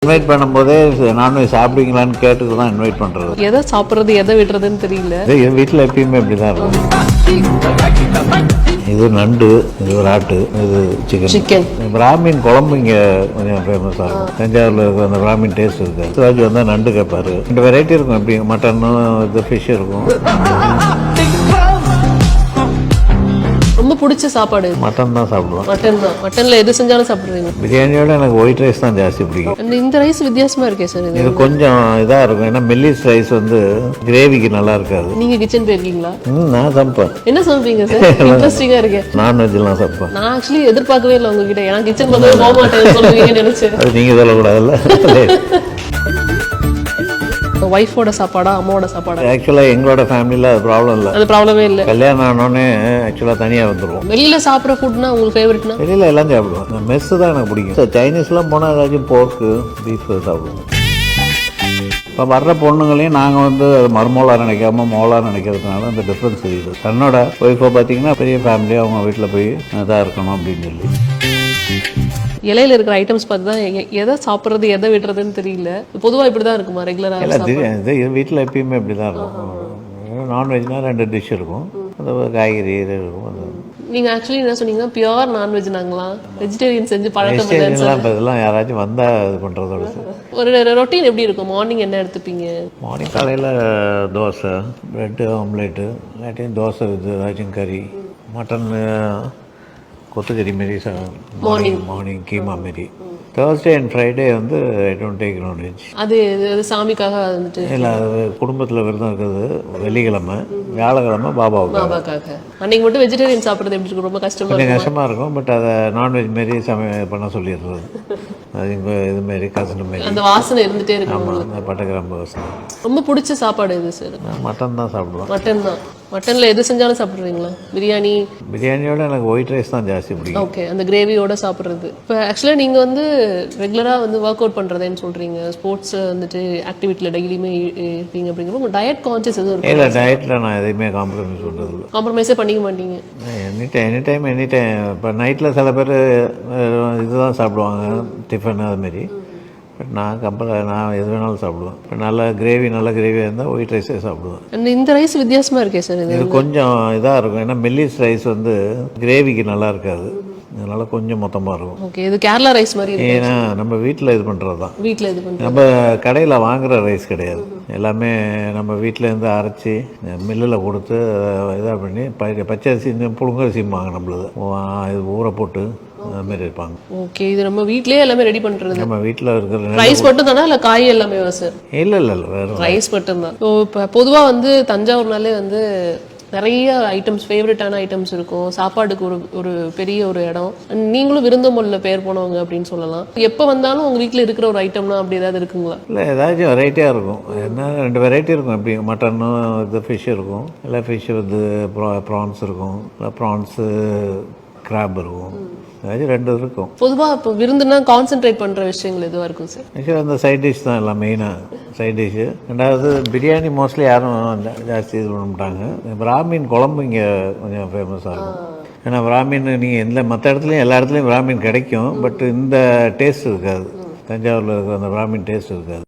Invite பண்ணும்போதே non veg சாப்பிடுவீங்களான்னு கேட்டுட்டு தான் இன்வைட் பண்ணுறது. எதை சாப்பிட்றது எதை விடுறதுன்னு தெரியல. வீட்டில் எப்பயுமே இப்படி தான் இருக்கும். இது நண்டு, இது விராட்டு, இது சிக்கன். பிராமின் குழம்பு இங்கே கொஞ்சம் ஃபேமஸ் ஆகும். தஞ்சாவூரில் இருக்கிற அந்த பிராமின் டேஸ்ட் இருக்குது. சிவாஜி வந்தால் நண்டு கேட்பாரு. 2 வெரைட்டி இருக்கும். எப்படி மட்டனும் இது ஃபிஷ் இருக்கும். ரொம்ப பிடிச்ச சாப்பாடு மட்டன் தான் சாப்பிடுவோம். மட்டன் தான். மட்டன்ல எது செஞ்சாலும் சாப்பிடுவீங்க? பிரியாணியோட எனக்கு ஒயிட் ரைஸ் தான் ஜாஸ்தி பிடிக்கும். இந்த ரைஸ் வித்தியாசமா இருக்கே சார். இது கொஞ்சம் இதாக இருக்கும். ஏன்னா மெல்லிஸ் ரைஸ் வந்து கிரேவிக்கு நல்லா இருக்காது. நீங்க கிச்சன் போயிருக்கீங்களா? நான் சமைப்பேன். என்ன சமைப்பீங்க சார்? இன்ட்ரெஸ்டிங்கா இருக்கு. நான்வெஜ்லாம் சமைப்பேன். நான் ஆக்சுவலி எதிர்பார்க்கவே இல்லை உங்ககிட்ட. ஏன்னா கிச்சன் வந்து போக மாட்டேன் சொல்லுவீங்கன்னு நினைச்சேன். அது நீங்க சொல்லக்கூடாதுல்ல. ஒய்ஃபோட சாப்பாடா அம்மாவோட சாப்பாடா? ஆக்சுவலாக எங்களோட ஃபேமிலியில் அது ப்ராப்ளம் இல்லை. அது ப்ராப்ளமே இல்லை. கல்யாணம் ஆனோடனே ஆக்சுவலாக தனியாக வந்துடுவோம். வெளியில சாப்பிட்ற ஃபுட்னா உங்களுக்கு ஃபேவரட்னா? வெளியில் எல்லாம் சாப்பிடுவோம். இந்த மெஸ்ஸு தான் எனக்கு பிடிக்கும். சைனீஸ்லாம் போனால் ஏதாச்சும் போர்க்கு பீஃப் சாப்பிடுவோம். இப்போ வர்ற பொண்ணுங்களையும் நாங்கள் வந்து மருமோலாக நினைக்காம மோலாக நினைக்கிறதுனால அந்த டிஃப்ரென்ஸ் தெரியுது. தன்னோட ஒய்ஃபை பார்த்தீங்கன்னா பெரிய ஃபேமிலியாக அவங்க வீட்டில் போய் இதாக இருக்கணும் அப்படின்னு சொல்லி. இலையில இருக்கிற ஐட்டம்ஸ் பார்த்து தான் எதை சாப்பிட்றது எதை விடுறதுன்னு தெரியல. பொதுவாக இப்படி தான் இருக்குமா ரெகுலராக? இது வீட்டில் எப்பயுமே இப்படி தான் இருக்கும். நான்வெஜ்னால் 2 டிஷ் இருக்கும். அந்த காய்கறி இருக்கும். அது நீங்கள் ஆக்சுவலி என்ன சொன்னீங்கன்னா பியூர் நான்வெஜ் நாங்களாம் வெஜிடேரியன் செஞ்சு பழக்கம். இதெல்லாம் யாராச்சும் வந்தால் இது பண்ணுறதோட. ஒரு ரொட்டீன் எப்படி இருக்கும்? மார்னிங் என்ன எடுத்துப்பீங்க? மார்னிங் காலையில் தோசை, ப்ரெட்டு ஆம்லேட்டு, இல்லாட்டியும் தோசை வித் ஏதாச்சும் கறி, மட்டன் கொத்துக்கறி மாரி மார்னிங் கீமா மாரி. தேர்ஸ்டே அண்ட் ஃப்ரைடே வந்து ஐ டோன்ட் டேக் நான்வெஜ். அது சாமிக்காக வந்துட்டு இல்லை, அது குடும்பத்தில் விரதம் இருக்கிறது. வெள்ளிக்கிழமை, வியாழக்கிழமை பாபாவுக்காக. அன்னைக்கு மட்டும் வெஜிடேரியன் சாப்பிட்றது எப்படி இருக்கும்? ரொம்ப கஷ்டமாக இருக்கும். பட் அதை நான்வெஜ் மாரி பண்ண சொல்லிடுறது. அது இங்கே இதுமாரி கசண்டு மாரி அந்த வாசனை இருந்துகிட்டே இருக்கும். ஆமாம், அந்த பட்டக்கிராம்பு வாசனை. ரொம்ப பிடிச்ச சாப்பாடு எது சார்? மட்டன் தான் சாப்பிடுவோம். மட்டன் தான். மட்டனில் எது செஞ்சாலும் சாப்பிட்றீங்களா? பிரியாணியோட எனக்கு ஒயிட் ரைஸ் தான் ஜாஸ்தி பிடிக்கும். ஓகே, அந்த கிரேவியோட சாப்பிட்றது. இப்போ ஆக்சுவலாக நீங்கள் வந்து ரெகுலராக வந்து ஒர்க் அவுட் பண்ணுறதுன்னு சொல்கிறீங்க. ஸ்போர்ட்ஸ் வந்துட்டு ஆக்டிவிட்டியில் டெய்லியுமே இருப்பீங்க அப்படிங்கிறப்ப உங்கள் டயட் கான்சியஸ் எதுவும் இருக்கும்? இல்லை, டயட்டில் நான் எதையுமே காம்ப்ரமைஸ் பண்ணுறது இல்லை. காம்ப்ரமைஸே பண்ணிக்க மாட்டீங்க? Any time. இப்போ நைட்டில் சில பேர் இதுதான் சாப்பிடுவாங்க, டிஃபன் அதுமாரி. பட் நான் எது வேணாலும் சாப்பிடுவேன். இப்போ நல்ல கிரேவியாக இருந்தால் ஒயிட் ரைஸே சாப்பிடுவேன். இந்த ரைஸ் வித்தியாசமாக இருக்கே சார். இது கொஞ்சம் இதாக இருக்கும். ஏன்னா மெல்லிஸ் ரைஸ் வந்து கிரேவிக்கு நல்லா இருக்காது. அதனால கொஞ்சம் மொத்தமாக இருக்கும். ஓகே, இது கேரளா ரைஸ் மாதிரி. ஏன்னா நம்ம வீட்டில் இது பண்ணுறது தான். வீட்டில் இது பண்ணுறது. நம்ம கடையில் வாங்குகிற ரைஸ் கிடையாது. எல்லாமே நம்ம வீட்டிலேருந்து அரைச்சி மில்லில் கொடுத்து இதாக பண்ணி பச்சரிசி புழுங்கரிசிம்பாங்க நம்மளது. இது ஊற போட்டு அதுமாரி இருப்பாங்க. ஓகே, இது நம்ம வீட்லயே எல்லாமே ரெடி பண்றது. நம்ம வீட்டில் இருக்கிற ரைஸ் மட்டும் தானா இல்லை காய் எல்லாமே சார்? இல்லை வேறு ரைஸ் மட்டும் தான். இப்போ பொதுவாக வந்து தஞ்சாவூர்னாலே வந்து நிறைய ஐட்டம்ஸ், ஃபேவரட்டான ஐட்டம்ஸ் இருக்கும். சாப்பாடுக்கு ஒரு பெரிய ஒரு இடம். நீங்களும் விருந்தோம்பல்ல பேர் போனவங்க அப்படின்னு சொல்லலாம். எப்போ வந்தாலும் உங்கள் வீட்டில் இருக்கிற ஒரு ஐட்டம்னா அப்படி ஏதாவது இருக்குங்களா? இல்லை, ஏதாச்சும் வெரைட்டியாக இருக்கும். என்ன 2 வெரைட்டி இருக்கும். எப்படி மட்டனும் இது ஃபிஷ் இருக்கும். இல்லை ஃபிஷ் வந்து ப்ரான்ஸ் இருக்கும். இல்லை ப்ரான்ஸு கிராப் இருக்கும். ஏதாச்சும் 2 இருக்கும். பொதுவாக இப்போ விருந்துனா கான்சென்ட்ரேட் பண்ணுற விஷயங்கள் எதுவாக இருக்கும் சார்? ஆக்சுவலாக அந்த சைட் டிஷ் தான் எல்லாம் மெயினாக. Side dish. 2வது பிரியாணி மோஸ்ட்லி யாரும் ஜாஸ்தி இது பண்ண மாட்டாங்க. பிராமின் குழம்பு இங்கே கொஞ்சம் ஃபேமஸாக இருக்கும். ஏன்னா பிராமின் நீங்கள் மற்ற இடத்துலையும் எல்லா இடத்துலையும் பிராமின் கிடைக்கும். பட் இந்த டேஸ்ட் இருக்காது. தஞ்சாவூரில் இருக்கிற அந்த பிராமின் டேஸ்ட் இருக்காது.